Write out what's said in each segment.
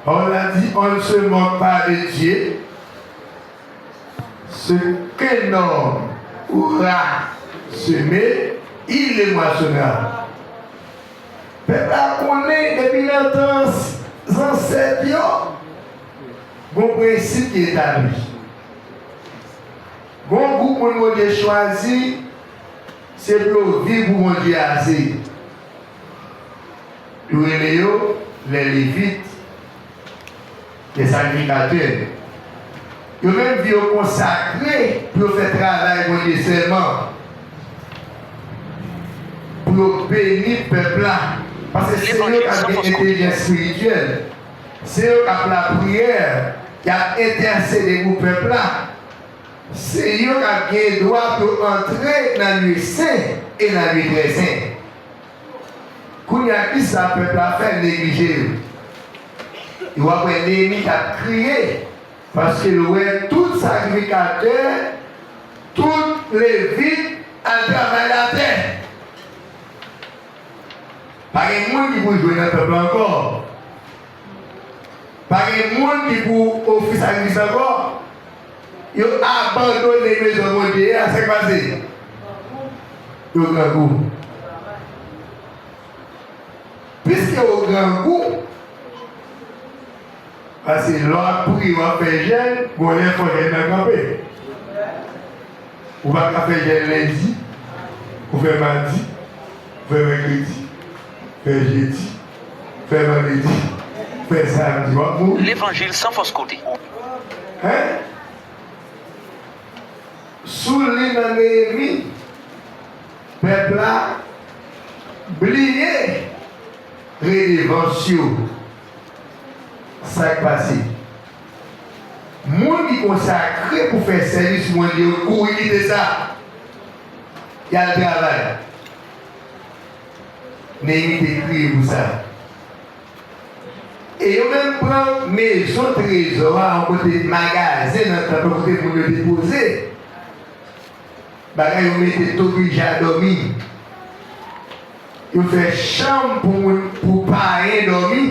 On a dit, on ne se moque pas de Dieu. Ce qu'un homme aura semé, il le moissonnera. Peuple a connu depuis longtemps, ancêtres, bon principe qui est établi. Bon groupe pour mon Dieu choisi, c'est pour vivre pour mon Dieu assez. Les Lévites, les sacrificateurs. Ils ont même vu consacré pour faire travail pour Dieu seulement. Pour bénir le peuple là. Parce que c'est eux qui ont une intelligence spirituelle. C'est eux qui ont la prière, qui ont intercédé pour le peuple là. C'est eux qui ont le droit pour entrer dans le saint et dans le très saint. Quand il y a qui ça, le peuple a fait négliger. Il va prendre l'ennemi qui a crié. Parce que tout sacrificateur, toutes les vies, en travail la terre. Pas de monde qui peut jouer dans le peuple encore. Pas de monde qui peut offrir sacrifice encore. Ils ont abandonné les maisons de Dieu à ce passé. Ils ont grand goût. Puisque au grand goût, parce que l'on prie, on fait jeûne, on est fort dans le campé. On va faire jeûne lundi, on fait mardi, on fait mercredi, on fait jeudi, on fait vendredi, on fait samedi. L'évangile sans fausse côté. Hein? Sous l'ennemi, le peuple a oublié rédemption. Ça qui passe. Moun qui consacré pour faire service, mon Dieu, pour éviter ça. Il y a le travail. N'ayez crié pour ça. Et on même prend maison trésor en côté de magasin, dans le côté pour le déposer. Bagay, on mette tout déjà à dormir. On fait chambre pour parler dormir.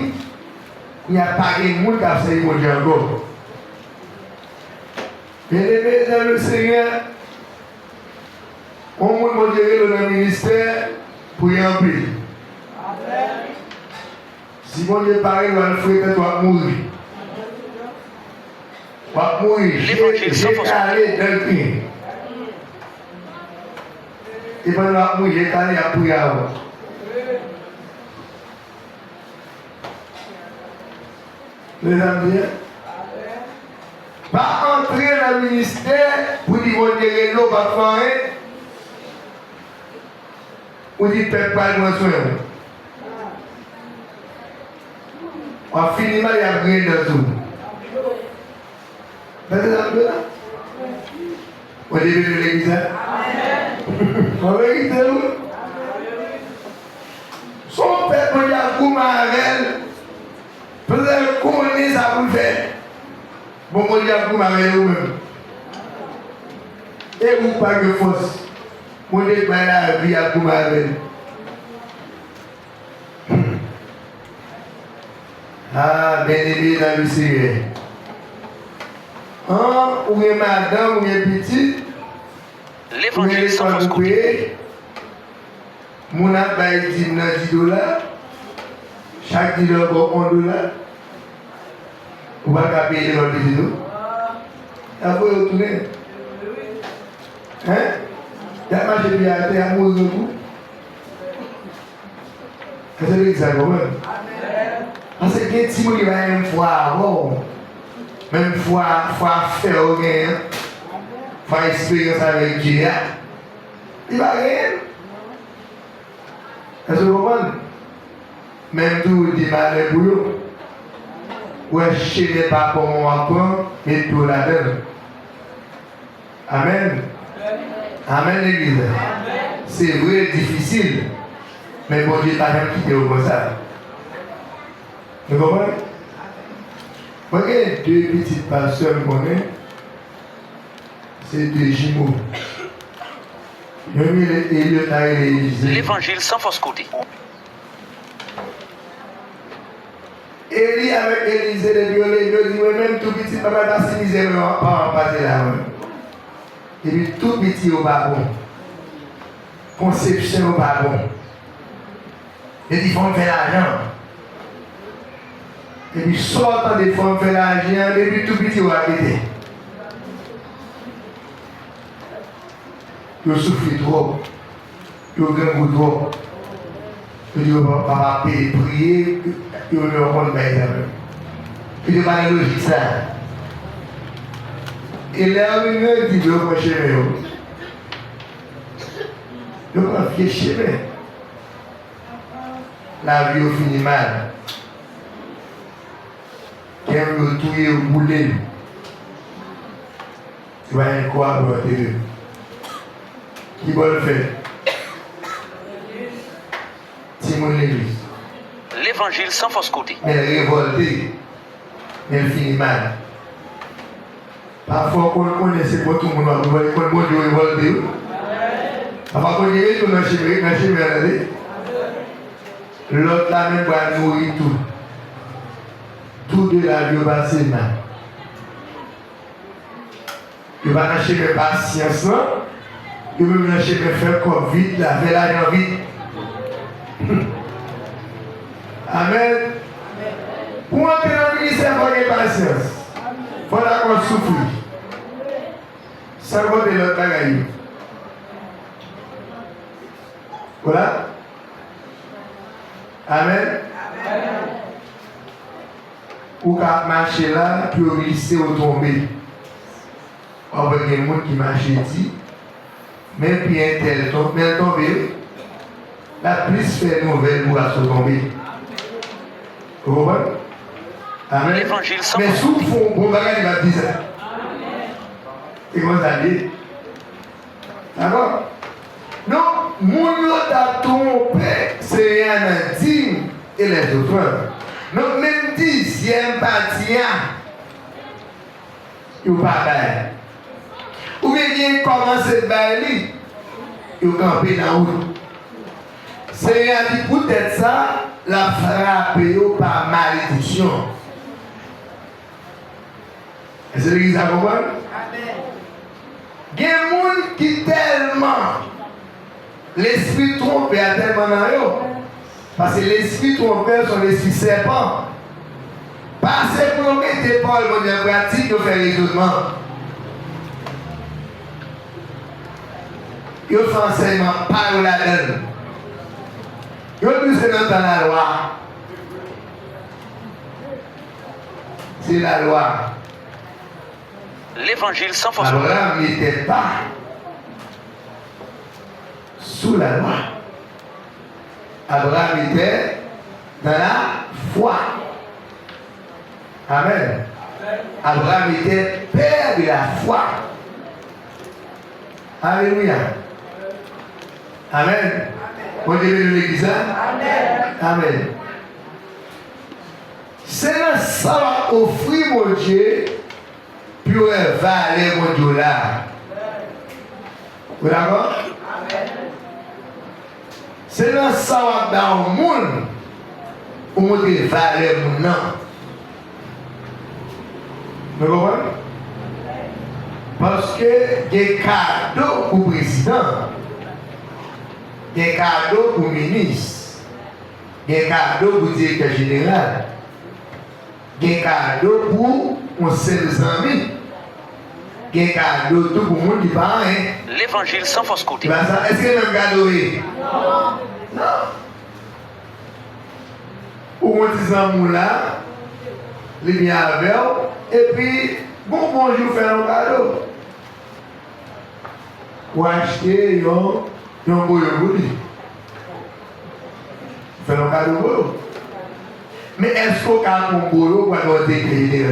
Il n'y a pas de monde qui a fait mon Dieu encore. Bien-aimés dans le Seigneur, on m'a dirigé dans le ministère pour y remplir. Si mon Dieu parle, il va le faire, tu vas mourir. Tu vas mourir. J'ai calé dans le pied. Et pendant que tu vas mourir, j'ai calé à prier avant. Les amis, pas entrer dans le ministère pour dire qu'on dirait l'eau va faire, ou dire peuple pas de soin. On finit mal, il y a rien dans tout. Les amis, on est venu de l'église. On va quitter nous. Son peuple, il y a Goumarel. Peut-être qu'on est ça pour le faire. Bon, on dit à vous, vous-même. Et vous, pas de force. On dit que la vie à vous, Ah, bien aimé dans le Seigneur. Ou est madame, ou est petite. L'évangile sans fausse côté. Mon appel dit $10. Chaque $1 $1. Vous ne pouvez pas payer dans le vidéo. Après, vous retournez. Hein? Il y a marché bien à terre, amour de vous. Qu'est-ce que c'est quand même? Parce que si vous avez même foi avant, même foi faire au gain, foi expérience avec Dieu, il va rien. Est-ce que vous comprenez? Même tout dit mal pour vous. Ouais, je ne sais pas comment on apprend, mais tout là-dedans. Amen. Amen, l'église. C'est vrai, difficile. Mais bon Dieu t'a même quitté comme ça. Vous comprenez? Moi, j'ai deux petites pasteurs, c'est deux jumeaux. L'évangile sans fausse côté. Élie avec Élisée de violer, il dit même tout petit, papa pas si misère, pas passer là. Et puis tout petit au pas bon. Conception au pas bon. Et il faut faire l'argent. Et puis sortant des femmes faire l'argent, et puis tout petit au arrêter. Ils souffrent trop. Ils ont grand goût trop. Ils disent papa prier, ils ont le monde bien. Ils disent pas logique ça. Et là, ils disent que je vais je prends fier chemin. La vie finit mal. Qui aime tuer ou bouler. Tu vas y croire pour te dire. Qui va le faire? Timon l'église. L'évangile sans fausse côté. Mais elle est révoltée. Mais elle finit mal. Parfois, on connaît c'est pour tout le monde. On va dire que bon Dieu est révolté. Parfois, on dit que nous sommes chez l'autre là même va nourrir tout. Tout de la vie va passer mal. Il va lâcher mes patience là. Il va lâcher mes faire comme vite, là, faire l'argent vite. Amen. Pour entrer dans le ministère, il faut avoir patience. Il faut qu'on souffre. Ça va de l'autre bagaille. Voilà. Amen. Ou qu'à marcher là, puis au glisser ou tomber. On voit des gens qui marchent ici. Même puis un tel tombe, mais tomber. La plus fait nouvelle pour la tomber. Vous comprenez? Amen. L'évangile sans mais fausse sous côté. fond, bon bagage, il va dire ça. Et comment ça dit? D'accord? Donc, mon a trompé, c'est rien intime et les autres. Donc, même 10e partie, il n'y a pas de ou bien commencer à bailler, il y a campé dans la route. C'est rien dit peut-être ça, la frappe par malédiction. Est-ce que l'église a compris? Il y a des gens qui tellement l'esprit trompé a tellement dans eux. Parce que l'esprit trompé, son esprit serpent. Parce que pour mettre Paul en pratique, il faut faire les raisonnements. Il faut faire enseignement par la donne. Il faut plus que dans la loi. C'est la loi. L'évangile sans fausse côté. Abraham n'était pas sous la loi. Abraham était dans la foi. Amen. Abraham était père de la foi. Alléluia. Amen. On dit de l'église. Amen. Amen. C'est ça va offrir mon Dieu pour valer mon Dieu là. Vous d'accord? C'est dans ça va dans le monde pour montrer valer mon nom. Vous comprenez? Parce que il y a des cadeaux pour le président, il y a des cadeaux pour le ministre, il y a des cadeaux pour le directeur général, il y a des cadeaux pour mon seul ami, il y a des cadeaux tout pour le monde qui parle. L'évangile sans fausse côté. Est-ce que même cadeau est? Non. Pour mon petit amour là, il vient avec et puis bonjour faire un cadeau. Ou acheter un beau yogourt. Faire un cadeau beau. Mais est-ce qu'on a un beau pour avoir des crédits?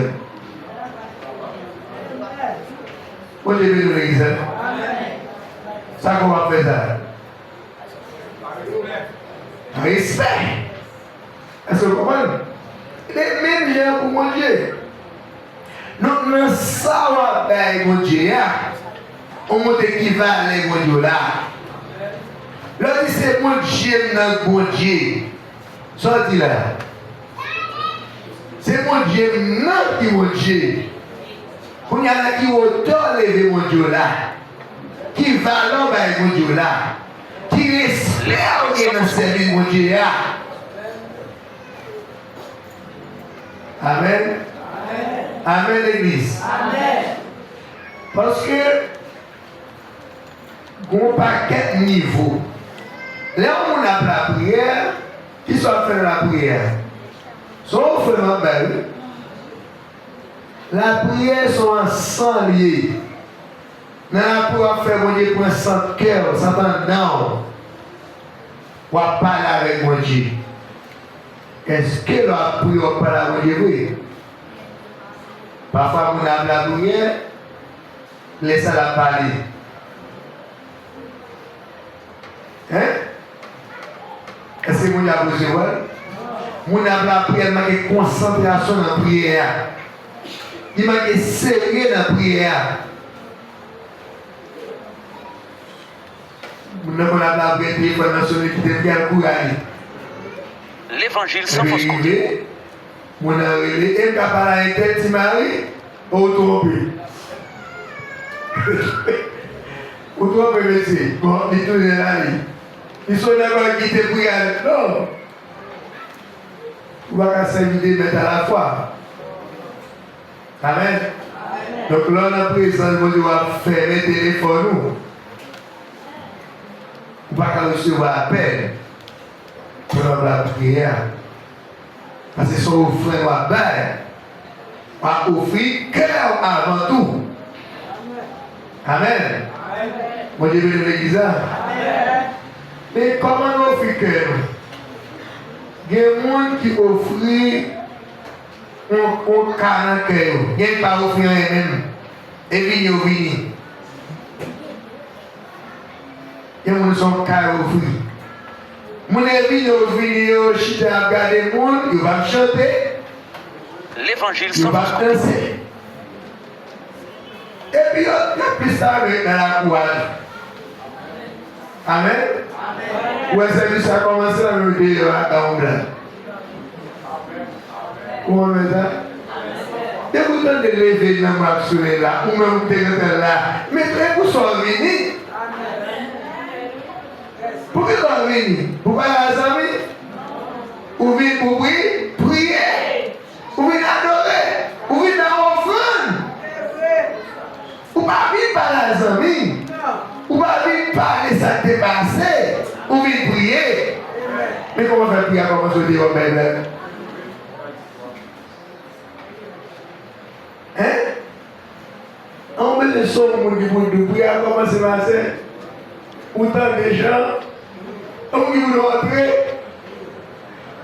Vous avez vu l'église? Ça qu'on va faire ça. Respect. Est-ce que vous comprenez? Les mêmes gens pour mon Dieu. Donc, nous savons que mon Dieu, on montre qui va aller mon Dieu là. Là, c'est mon Dieu, notre bon Dieu. Sorti là. C'est mon Dieu, non qui mon Dieu. Qu'on y a là qui autant lever mon Dieu là. Qui valent mon Dieu là. Qui espère dans servir mon Dieu là. Amen. Amen, l'église. Amen. Parce que, on paquet niveau. Là où on a la prière, qui sont fait la prière? Sont vraiment belles. La prière sont ensemble liés. Nous pour faire mon Dieu pour un sans cœur, sans non. Pour parler avec mon Dieu. Est-ce que la prière parle avec mon Dieu? Oui. Parfois, on a la prière, laissez-la parler. Hein? Est-ce que vous avez besoin? Vous avez la prière, il y a une concentration dans la prière. Il y a une sérieux dans la prière. Vous n'avez pas la prière, il faut mentionner qui est bien courage. L'évangile sans fausse côté. Mon ami, et quand on a été petit mari, on trompe. On trompe, monsieur. Bon, il tourne là. Ils sont d'accord qui te prient. Non. On va s'inviter mettre à la fois. Amen. Donc là, on a pris ça, on va fermer le téléphone. On va recevoir appel pour la prière. Parce que son offrande à bain, à offrir cœur avant tout. Amen. Mon Dieu bénisse l'église. Mais comment on offre cœur? Il y a des gens qui offrent un carnet cœur. Il n'y a pas offrir eux-mêmes. Et vini au vini. Il y a des gens qui sont carrés offrir. Mon ami au vidéo, je vais regarder le monde, il va chanter. L'évangile il sans va fausse danser. Et puis, il y a plus ça dans la courage. Amen. Où est-ce que ça a commencé à me dire à Ombre? Comment on met ça? Et vous donnez de lever dans ma soirée là, ou même vous êtes là. Mais très vous sont venus. Pourquoi vous venez? Pourquoi les amis? Vous venez pour prier. Vous venez adorer. Vous venez offrande. Vous ne venez pas par les amis. Vous ne venez pas de ça dépasser. Vous venez prier. Mais comment faire prier? Comment se dire au bébé? Hein? On met le son pour prier. Comment c'est passé? Autant de gens. On dit vous rentrez,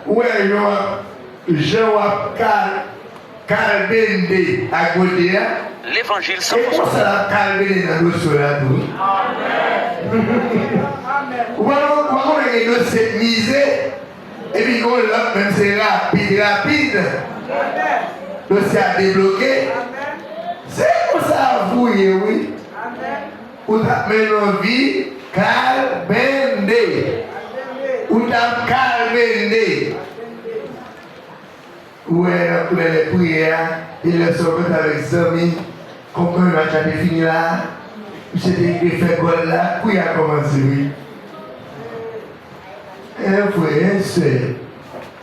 ouais, Jean Calbende à côté. L'évangile sans Et fausse pour côté. ça, Calbende dans le sol là tout. Vous voyez, on a une cette misère, et puis on l'a même c'est rapide. Le c'est à débloquer. C'est pour ça, vous, oui. Vous avez une vie Calbende. Ou t'as calmé. Ouais, pour les prières, il les sauve avec les amis. Comme on a déjà fini là, c'était fait quoi là, puis il a commencé, oui. Un frère, un soeur,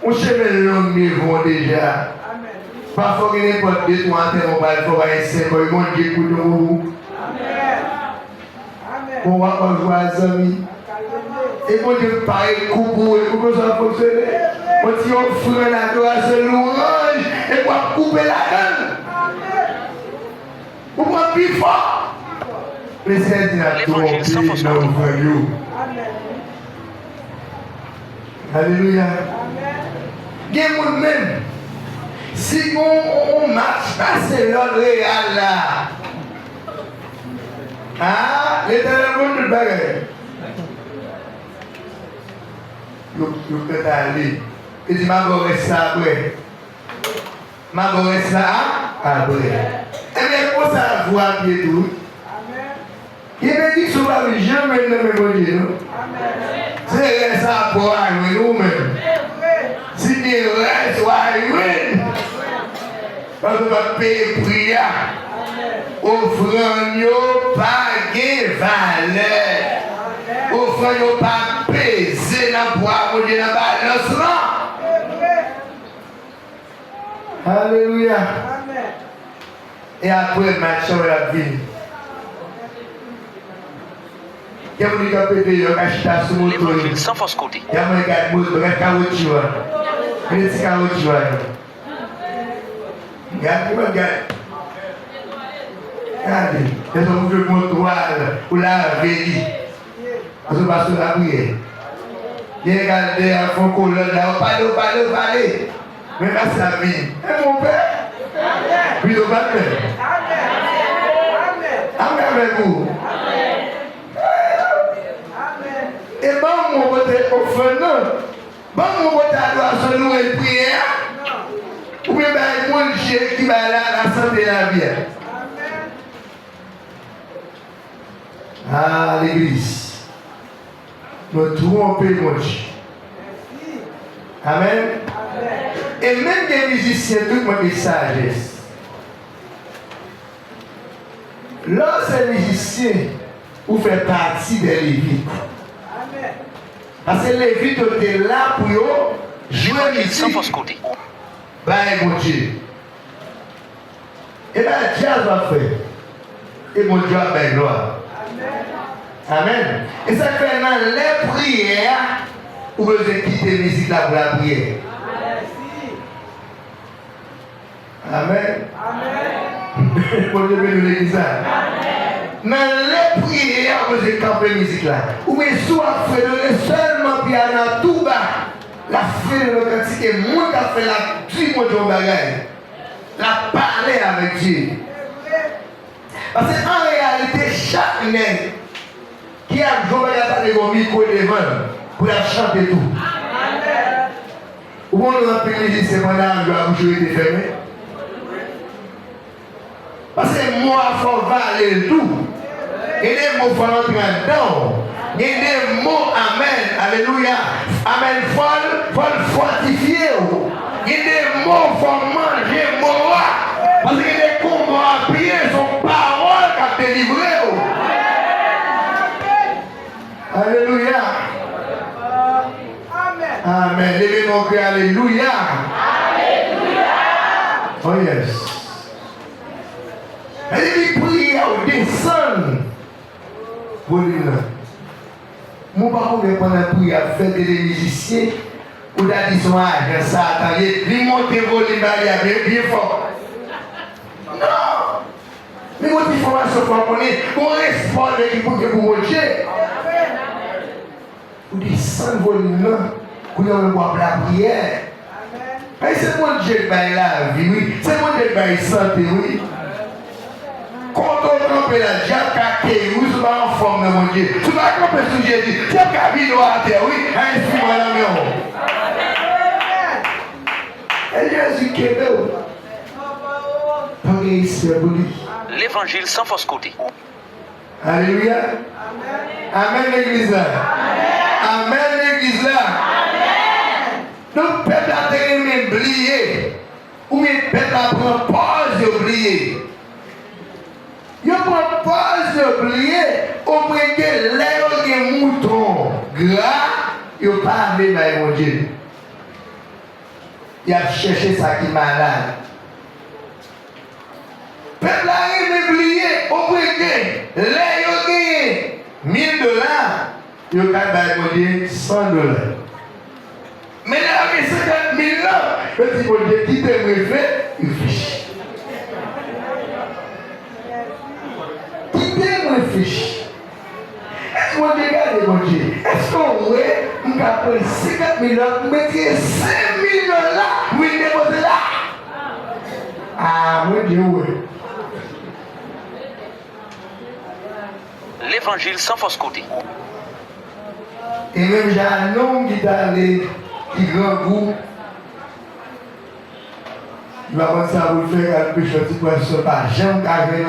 on chemin long niveau déjà. Parfois, il n'y a pas de deux, trois ans, on va faire un symbole, mon Dieu, pour nous. On va pas voir les amis. Et mon Dieu, pareil, couper, comment ça va fonctionner? On dit, on ferait la adoration louange et on va couper la gueule. On va plus fort. Le Seigneur a tout rempli dans nos voyous. Alléluia. Il y a des même. Si on marche pas, c'est l'ordre réel là. Ah, l'éternel monde de bagarre. Je peux aller. Il dit, ma go reste là après. Ma go reste là après. Et bien, pour ça, vous appuyez tout. Il me dit que ce n'est pas jamais le même Dieu. C'est ça pour arriver nous-mêmes. Si tu restes, tu vas arriver. Parce que votre pays prière. Offrande pas de valeur. Offrande pas peser dans le poids pour dire dans la balance. Alléluia. Et après, match sur la vie. L'évangile sans fausse côté. Regardez, ils ont vu mon toile ou la veille. Parce que parce que la prière. Regardez, à fond colonne là, parlez. Mais là, c'est la vie. Et mon père, puis le baptême. Amen avec vous. Et bon, mon côté offrande, bon, mon côté adoration, nous et prière. Ou bien, mon Dieu qui va là, la santé de la vie. Ah, l'église. Nous trompons mon Dieu. Amen. Et même les musiciens, tout le monde est sagesse. Lorsque les musiciens, vous faites partie des Lévites. Parce que les Lévites étaient là pour jouer musique. Sans fausse côté. Ben, mon Dieu. Et bien, Dieu va faire. Et mon Dieu a bien gloire. Amen. Et ça fait dans les prières, vous devez quitter la musique là pour la prière. Amen. Pour le de l'église. Dans les prières, vous devez camper la musique là. Ou bien soit fait donner seulement piano tout bas. La fait de quantité, moi qui a fait la tue mon bagage. La parler avec Dieu. Parce qu'en réalité, chaque nègre qui a joué à parler au micro devant pour la chanter tout. Ou on a pu dire c'est mon âme doit vous jouer des fermés. Parce que moi, il faut valer tout. Et les mots faut rentrer dedans. Et les mots amen, alléluia. Amen, faut fortifier. Et les mots faut manger, mots. Parce que les combats à prier sont paroles qui ont délivré. Alléluia. Amen. Levez mon cœur, alléluia. Alléluia. Oh yes. Elle dit prière ou descendre. Pour lui là. Mon papa veut prendre la prière, faire des musiciens. Ou d'aller son argent, ça attendez. Lui monter vos libéraux bien fort. Non. Mais votre information pour connaître, on respond avec vous que vous mangez. Vous descendez vos là, vous allez voir la prière. Mais c'est mon Dieu qui va la vie, oui. C'est mon Dieu qui va la santé, oui. Quand on trompe la diable, oui, tu vas en forme de mon Dieu. Tu vas tromper sur Jésus. Tu vas vivre à terre, oui. Inspire-moi la maison. Et Jésus qui est là. L'évangile sans fausse côté. Alléluia. Amen l'église là. Amen l'église là. Donc peuple a tellement oublié. Ou bien peuple a pris pause d'oublier. Il prend pause d'oublier. Au moins que l'air de mouton gras, il n'a pas amené dans mon Dieu. Il a cherché ça qui est malade. Peuple a oublié. Au moins que l'air de $1000, il a gagné $100. Mais là, il y a 50 000 ans. Le petit bon Dieu qui te fait, il fiche. Qui te fiche. Est-ce qu'on regarde, mon Dieu? Est-ce qu'on voit, on va prendre 50 000 ans, mettre $5 000, oui, déposer là? Ah, mon Dieu, oui. L'évangile sans fausse côté. Et même j'ai un homme qui est allé, qui grand goût. Il va commencer à vous faire un peu de poisson par jamais carré là.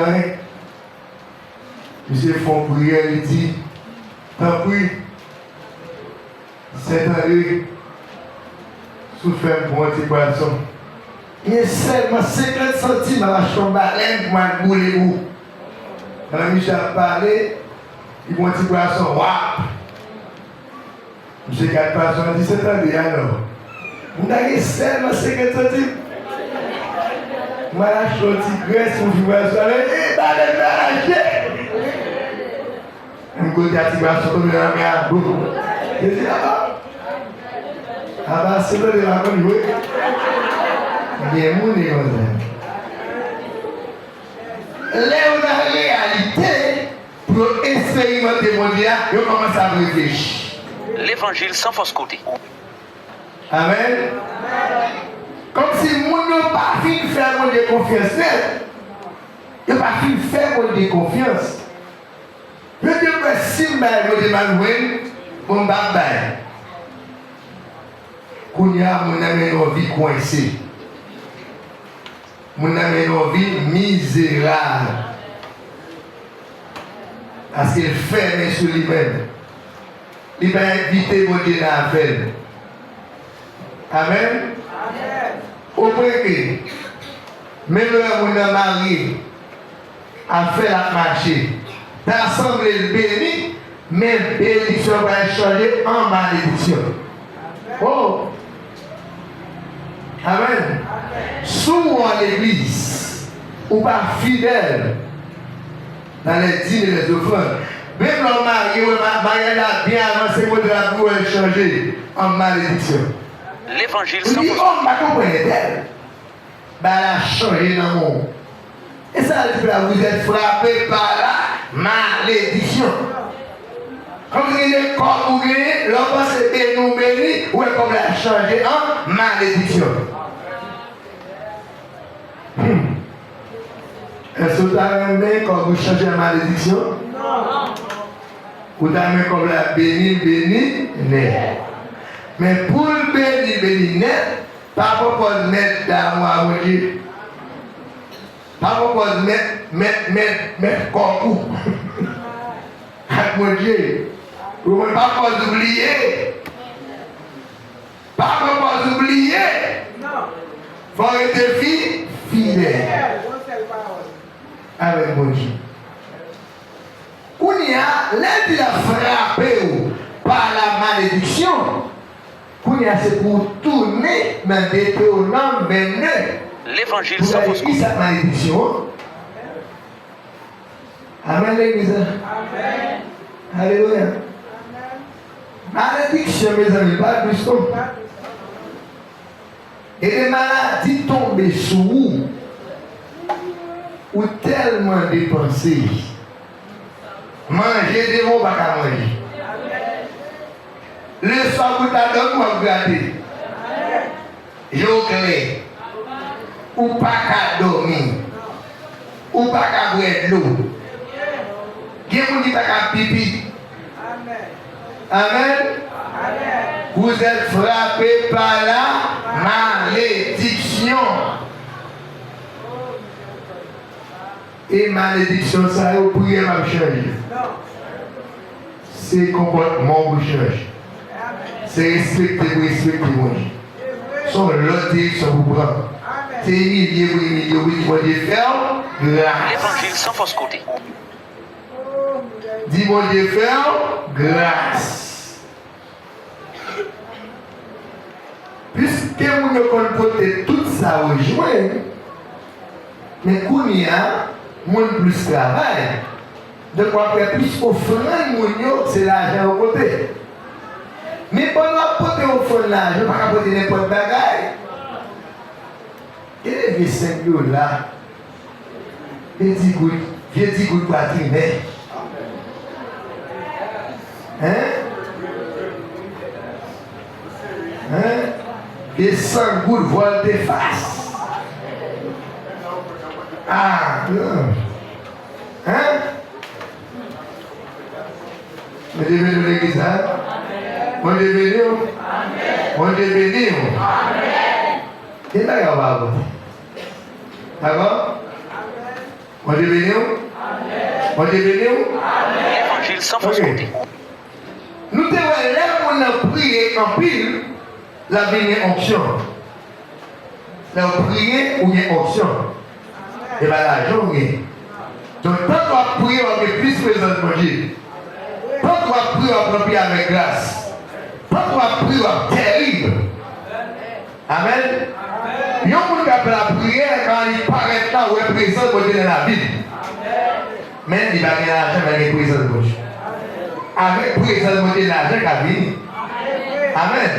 Monsieur font prière, il dit, tant pis, c'est allé, souffrir pour un petit poisson. Il y a seulement 50 centimes à acheter un baleine pour un boulet ou. Quand Michel a parlé, il m'a dit poisson, wap. Monsieur 4 poissons, il dit c'est alors. Vous avez seulement 50 centimes. Moi, je suis un petit graisse pour jouer à ça. Eh, baleine, va acheter. Je me dis à petit poisson comme il a mis à bout. Je dis, ah bah, c'est là de la bonne jouer. Il y a mon égoïsme. Là, on a la réalité pour expérimenter mon Dieu, je commence à réfléchir. L'évangile sans fausse côté. Amen. Comme si mon n'a pas fini de faire mon Dieu confiance. Il n'a pas fini de faire mon Dieu confiance. Je dis que si je vais m'alouer, mon babay. Qu'on y a mon ami nos vies coincées. Mon ami nos vies misérables. Parce qu'il ferme sur lui-même. Il va inviter mon Dieu à faire. Amen. Au point que, même le mari a fait la marché, d'assemblée le béni, mais bénédiction va changer en malédiction. Oh! Amen. Souvent à l'église, ou pas fidèle dans les dîmes et les offrandes, même le mari ou le mariage a bien avancé pour la pour changer en malédiction. L'évangile sans fausse côté. Oh, ma compagnie d'elle, elle a changé dans le monde. Et ça veut dire que vous êtes frappé par la malédiction. Comme vous avez corps ou gagné, l'homme c'est nous béni, ou est comme la changer en malédiction. Est-ce que vous avez aimé quand vous changez en malédiction? Non. Vous avez aimé comme la béni, net. Mais pour le béni, net, pas pour mettre dans moi, mon Dieu. Pas pour mettre corps ou. Mon Dieu. Vous ne pas oublier. Pas oublier. Non. Il faut être fidèle. Avec mon Dieu. Kounia, l'aide a frappé par la malédiction. Kounia, c'est pour tourner dans Deutéronome 29. L'évangile sans fausse côté. Cette malédiction. Amen, l'église. Amen. Alléluia. Malédiction, mes amis, pas plus comme. Et les maladies tombent sur vous, ou tellement dépensées. Manger des mots, pas qu'à manger. Le soir, vous t'adonnez, vous regardez. Jonglez. Ou pas qu'à dormir. Ou pas qu'à boire de l'eau. Qui vous dit pas qu'à pipi. Amen. Vous êtes frappé par la malédiction. Et malédiction, ça, vous pouvez pas changer. C'est comportement vous change. C'est respecter vous respecter mon Dieu. Son l'autre direction vous prend. C'est humilier vous humilier, vous Dieu faire grâce. L'évangile sans fausse côté. Dis mon Dieu faire grâce. Puisque vous ne comptez tout ça au joint, mais qu'on y a, moins plus travail. De quoi faire plus offrande, c'est l'argent au côté. Mais pendant que vous offrande l'argent, je ne vais pas porter n'importe bagaille. Et les vieux 5 € là, les 10 gouttes, vieux 10 gouttes patrinaires. Hein? Hein? Les 100 gouttes volent des faces. Ah, non. Hein? On est béni l'église, hein? On est béni. On est béni. Et là, on va avoir. D'accord? On est béni. On est béni. L'évangile sans fausse côté. Nous te voyons, là, on a prié en pile, la bénédiction. Là, vous priez, ou bien option. Et bien l'argent, oui. Donc, tant qu'on prie, on est plus présent de Dieu. Tant qu'on prie, on prie avec grâce. Tant qu'on prie, on est terrible. Amen. Il y a un monde qui a fait la prière quand il paraît là où il est présent de Dieu dans la vie. Mais il va gagner l'argent, il va gagner présent de Dieu. Avec présent de Dieu, l'argent qui a venu. Amen.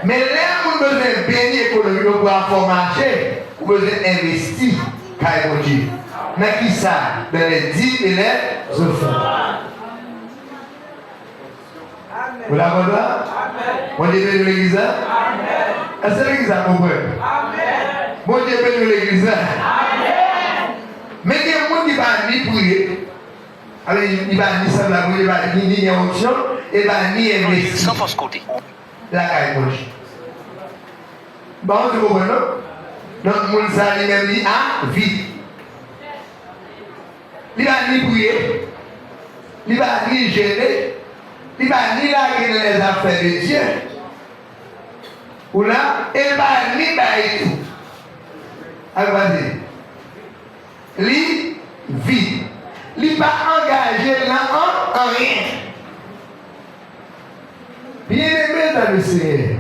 Mais là, vous avez besoin de bénir l'économie pour pouvoir marcher, vous avez besoin d'investir. Mais qui ça? Dans les 10 et les offrandes. Vous l'avez vu là? Mon Dieu bénit l'église. Est-ce que l'église a compris? Mon Dieu bénit l'église. Mais il y a des gens qui vont ni prier. Il va ni sembler, il va ni option, il va ni investir. Sans fausse côté. La caille gauche. Bon, vous comprenez, non? Donc, mon salut même dit à vie. Il va ni prier, il va ni gêner, il va ni laguer les affaires de Dieu. Ou là, il va ni bailler tout. Alors, vas-y. Lui, vit. Il va engager là en rien. Bien aimé dans le Seigneur.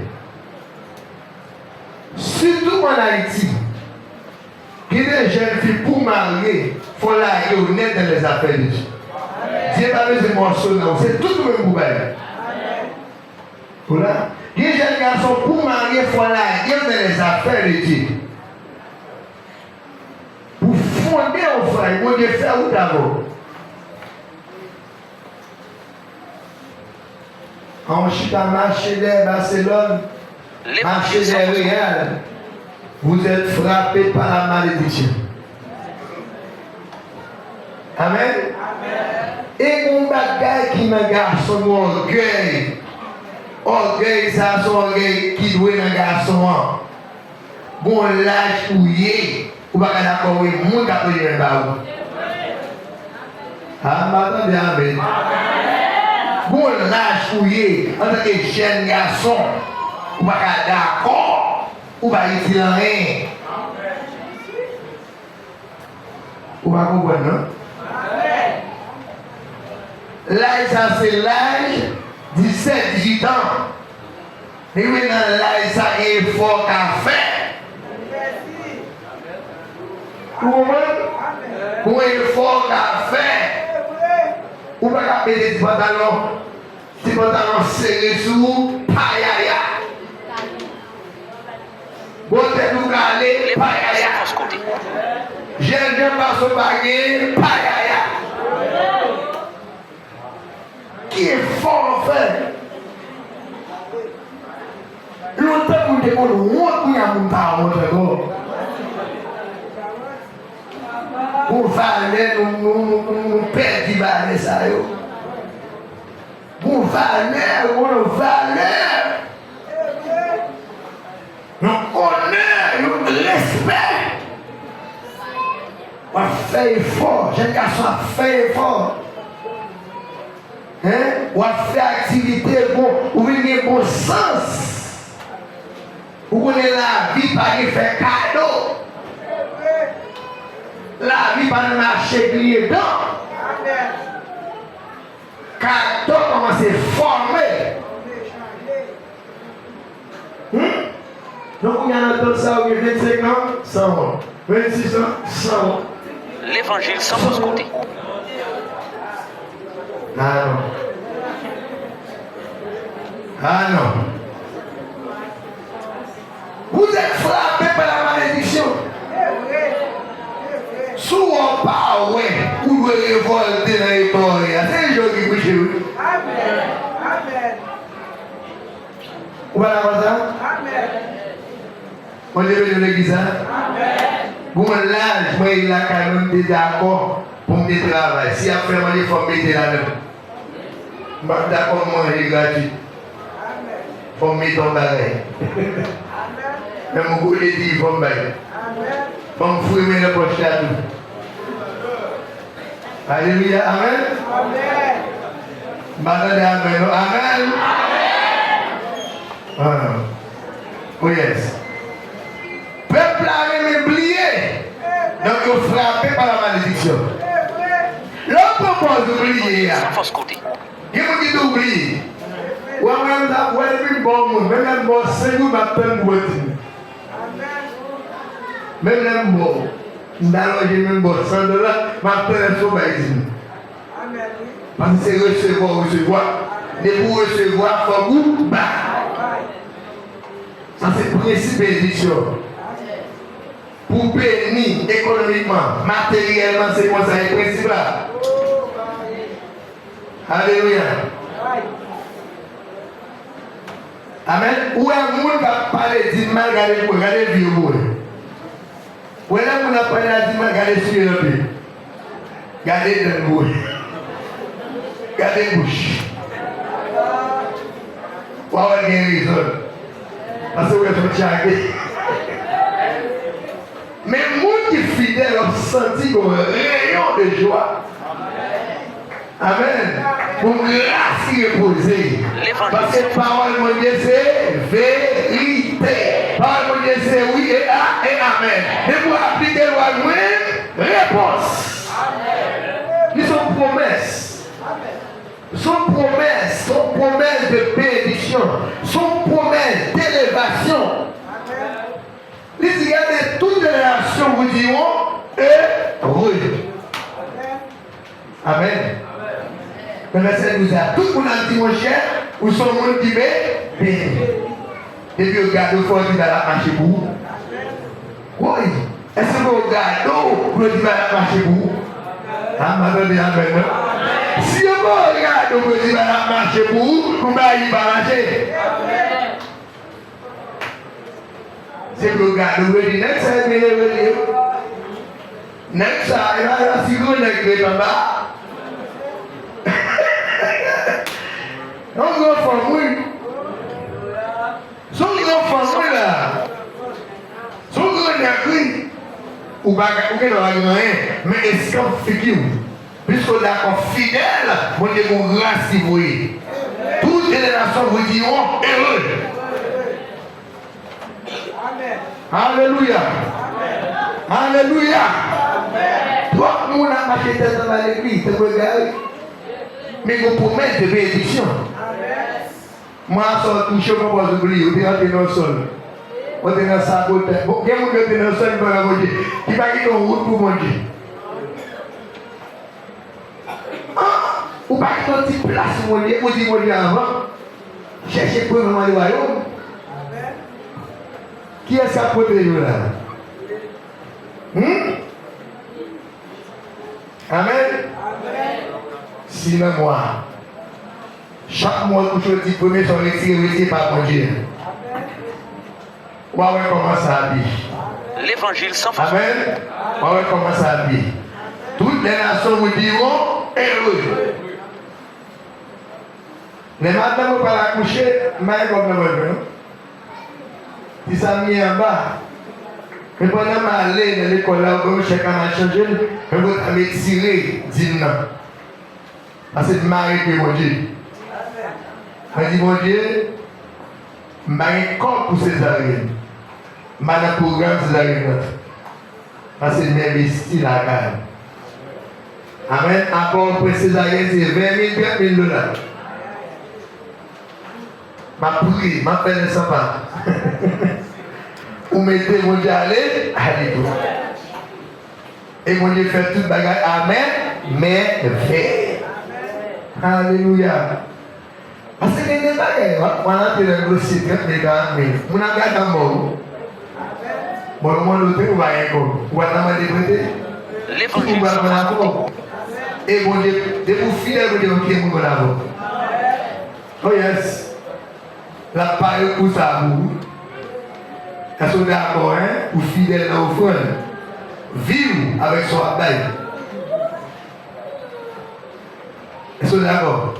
Surtout en Haïti, il y a des jeunes filles pour marier, il faut la honnête dans les affaires de Dieu. Dieu n'a pas besoin de morceaux, non, c'est tout le même boubaille. Voilà. Il y a des jeunes garçons pour marier, il faut la dans les affaires de Dieu. Pour fonder au frère, il faut Dieu faire où d'abord. En chita marché de Barcelone, marché des Réal, vous êtes frappés par la malédiction. Amen. Et mon bagage qui m'a gardé son orgueil. Orgueil, ça son orgueil qui doit dans garçon. Bon l'âge ouillé, ou pas d'accord avec mon monde qui a pris le baou. Ah, m'attendez, amen. Bon l'âge ouillé, en tant que jeune garçon, ou pas d'accord, ou pas ici rien. Ou pas comprendre, non? L'âge, ça c'est l'âge 17-18 ans. Et maintenant, l'âge, ça est fort qu'à faire. Vous comprenez? Vous avez fort qu'à faire. Ou pas qu'à mettre des pantalons serrés sous, païaya. Vous êtes nous calés, païaya. J'ai pas ce baguette, païaya. Qui est fort en fait. Longtemps qu'on décolle, on a mon parent, pour valer, nous perdons valer ça. Pour valer, on valeur. Nous honneur, nous respect. On fait effort, j'ai garçon à faire effort. Hein? On fait activité bon, ou il bon sens. Vous connaissez la vie par faire cadeau. La vie par marcher plié dedans. Cadeau commence à former. Donc on a entendu ça, 25 ans, 100 ans. 26 ans, 100 ans. L'évangile sans fausse côté. Ah non. Ah non. Vous êtes frappés par la malédiction. Souvent pas, ouais, vous devez révolter dans les corps. C'est les gens qui couchent. Amen. Amen. Vous voyez ça? Amen. On est venu de l'église. Amen. Bon, là, moi, il a quand même été d'accord pour me travailler. Si après, moi, il faut me mettre là-dedans. Je suis d'accord, moi, il est gratuit. Il faut me mettre en bagage. Mais mon goût, il dit, il faut me mettre. Il faut me fouiller le poche là tout. Alléluia, amen. Amen. Amen. Amen. Amen. Oh yes. Peuple peuple a oublié. Donc, ils sont frappés par la malédiction. L'homme propose d'oublier. Sans fausse côté. Il y a des gens qui oublient. Ou même un bon monde, même un bon Seigneur m'appelle pour dire. Même un bon, même bon, $100, m'appelle pour dire. Parce que c'est recevoir. Et pour recevoir, il faut vous battre. Ça, c'est le principe d'édition. Pour bénir économiquement, matériellement, c'est quoi ça, le principe là. Alléluia. Amen. Où est le monde qui a parlé de mal, regardez le vieux mot. Où est le monde qui a parlé de mal, regardez sur le pied. Regardez le mot. Regardez la bouche. Où est-ce qu'il y a une raison? Parce que vous êtes chargé. Mais les gens qui sont fidèles ont senti comme un rayon de joie. Amen. Pour grâce qui reposer. Parce que la parole de Dieu c'est vérité. La parole de Dieu c'est oui et amen. Et pour appliquer la loi, réponse. Ils sont promesses. Son promesse de bénédiction, son promesse d'élévation. Les regardez toutes les relations vous diront heureux. Amen. Le verset nous a tout le monde a dit mon cher, ou son monde qui met béni. Et puis regardez, il faut dire à la marche pour vous. Oui. Est-ce que vous regardez, vous dire à la marche pour vous? Ah, m'attendez à maintenant. Si vous regardez, vous dire à la marche pour vous, vous n'allez pas marcher. Si vous regardez, vous dire, next time, vous dire, next time, si vous regardez en bas, don't go for me. So go for me là. So go n'agri. Ou baga ou que não agri, mais est-ce qu'on figure? Puisque d'accord fidèle, mon Dieu mon grâce si vous voyez. Toutes les nations vous diront heureux. Amen. Alléluia. Amen. Alléluia. Toi, nous n'a pas été dans l'église, tu regardes. Mais vous promettez de bénédiction. Moi, je suis touché pour vous oublier. Vous êtes dans le sol. Vous êtes dans sa côte. Vous êtes dans le sol pour la Dieu. Qui va quitter une route pour mon Dieu. Vous ne pouvez pas quitter une place pour mon Dieu. Vous dites mon Dieu avant. Cherchez pour le royaume. Qui est-ce qui a protégé là? Amen. Sinon moi. Chaque mois que je dis premier sont retirés par mon Dieu. On va commencer à habiller. L'évangile sans fausse. Amen. On va commencer à habiller. Toutes les nations vous diront heureux. Les matins vous pas la coucher, mais comme le bonheur. Si ça mis en bas. Mais pendant que je aller dans l'école là, je vais changer, je vais me tirer d'une. Parce que je m'arrête mon Dieu. Je dis mon Dieu, je vais un corps pour Césarine. Je vais un programme Césarine. Parce que je m'investis la gamme. Amen. Encore pour Césarine, c'est 20 000, 30 000 $. Je prie, je fais le sympa. Vous mettez mon Dieu à aller, allez-vous. Et mon Dieu fait toute bagarre. Amen. Mais fait. Alléluia. Parce que les bagages, on a fait le gros site, mais on a gardé un mot. Bon, le monde l'autre, on va y aller. On va demander de L'évangile sans fausse côté. et mon Dieu, de vous fidèles, vous devez qui vous l'avez. Oh yes. La paille pour ça, vous. Est-ce que vous êtes d'accord, hein? Ou fidèle dans l'offrande. Vivre avec son abbaye. Est-ce que vous êtes d'accord?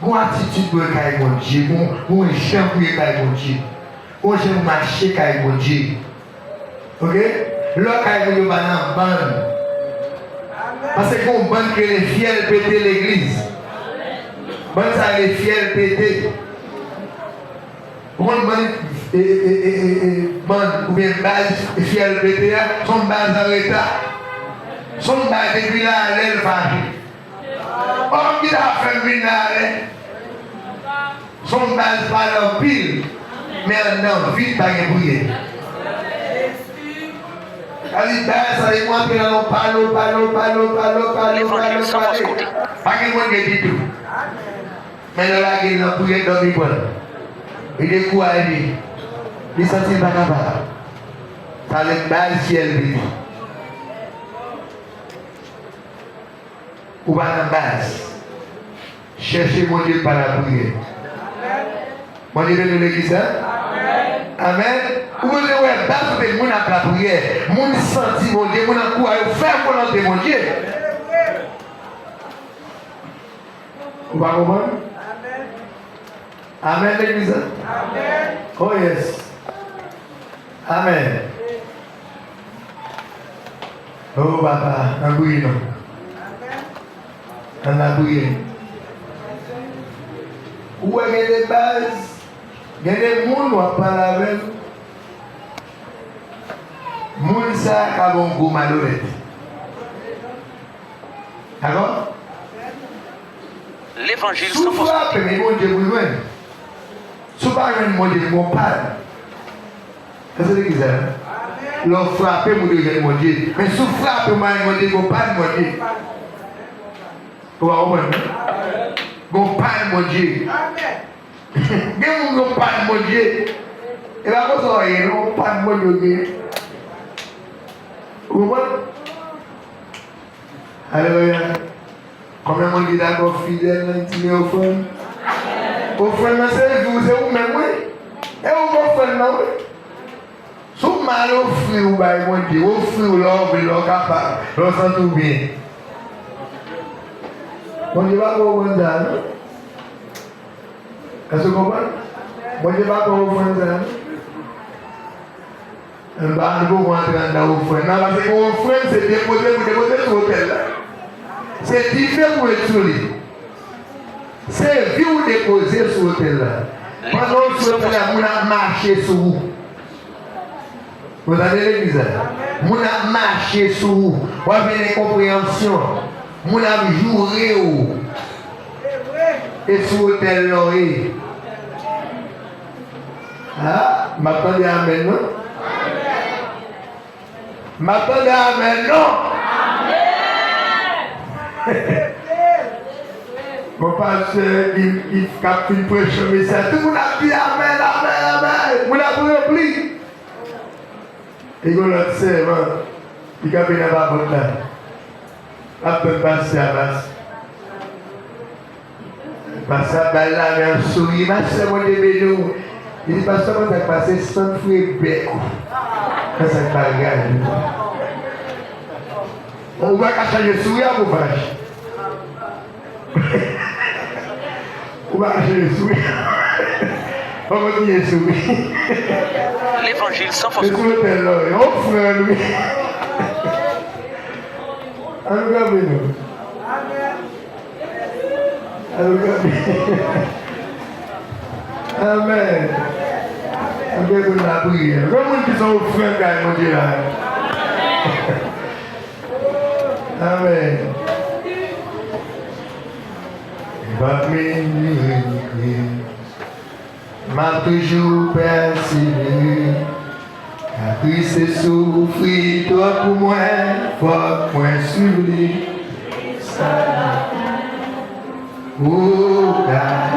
Mon attitude pour être mon Dieu, mon j'aime pour être mon Dieu. Mon j'aime marcher avec mon Dieu. Ok? L'autre qui est dans la bande. Parce que qu'on bande que les fiers péter l'église. Bande ça les fiers péter. On bande ou bien base fiel BTA, son base en retard. Son base depuis là, elle va. On qui a fait venir, son base par leur pile, mais non, vite pas de bouillir. Allez, ça les mois que l'on parle. Pas que moi je dis tout. Mais là, il a bouillé dans les bols. Il est quoi, il sentit pas capable. Ça les balles ciel vide. Ou pas en base. Cherchez mon Dieu par la prière. Mon Dieu de l'église. Amen. Vous voyez, base de mon à la prière. Mon senti mon Dieu, mon encourage, faire volonté mon Dieu. Vous va comprendre? Amen, l'église. Amen. Oh yes. Amen. Oh papa, un bouillon. Un abouillé. Où est-ce qu'il y a des bases? Il y a des gens qui ne parlent pas avec. Les gens qui ont un goût malheureux. D'accord? L'évangile sans Souffle fausse à mais mon Dieu vous loin. Souffle à mon Dieu vous parle. C'est ce que c'est. L'on frappe mon Dieu mon Dieu. Mais souffle à mon Dieu vous parle mon Dieu. Vous voyez? Vous parle mon Dieu. Amen. Vous parle mon Dieu. Et là vous voyez, vous parle mon Dieu. Vous voyez? Alléluia. Combien de gens d'accord fidèle dans l'intimité au fond? Au fond, c'est vous-même, oui. Et au fond, non, oui. Si vous m'avez offert, vous m'avez dit, offrir l'homme, l'homme capable, l'homme sent tout bien. On ne va pas comprendre ça, non? Est-ce que vous comprenez? On ne va pas comprendre ça, non? On ne va pas rentrer dans l'offrande. Non, parce que l'offrande, c'est déposer sur l'hôtel là. C'est différent pour être sur lui. C'est vie ou déposer sur l'hôtel là. Pendant que sur l'hôtel là, on a marché sur vous. Vous avez l'église là? On a marché sur vous. On a fait des compréhensions. On a juré où. Et sur l'hôtel là. Ah, m'attendez à amen, non? M'attendez à amen, non? Mon pasteur, il capte une pression, mais ça, tout le monde a dit amen, amen, amen. Vous l'avez rempli. Et vous l'avez servant, il a bien la bonne là. Après, passer à base. Passer à base là, mais un sourire, ma soeur, mon Dieu, il dit, pasteur, comment ça passe sans fouet bec? Ça, c'est pas grave. On va cacher le sourire à vos vaches. On va cacher le sourire. On va dire le sourire. L'évangile sans fausse C'est tout le temps là. On frère lui. Allô, Gabriel. Allô, Gabriel. Amen. Amen pour la prière. Comment ils sont frères, mon Dieu là? Amen. M'a toujours persévéré. A Christ est souffrir, toi pour moi, fort point sur lui. Oh God,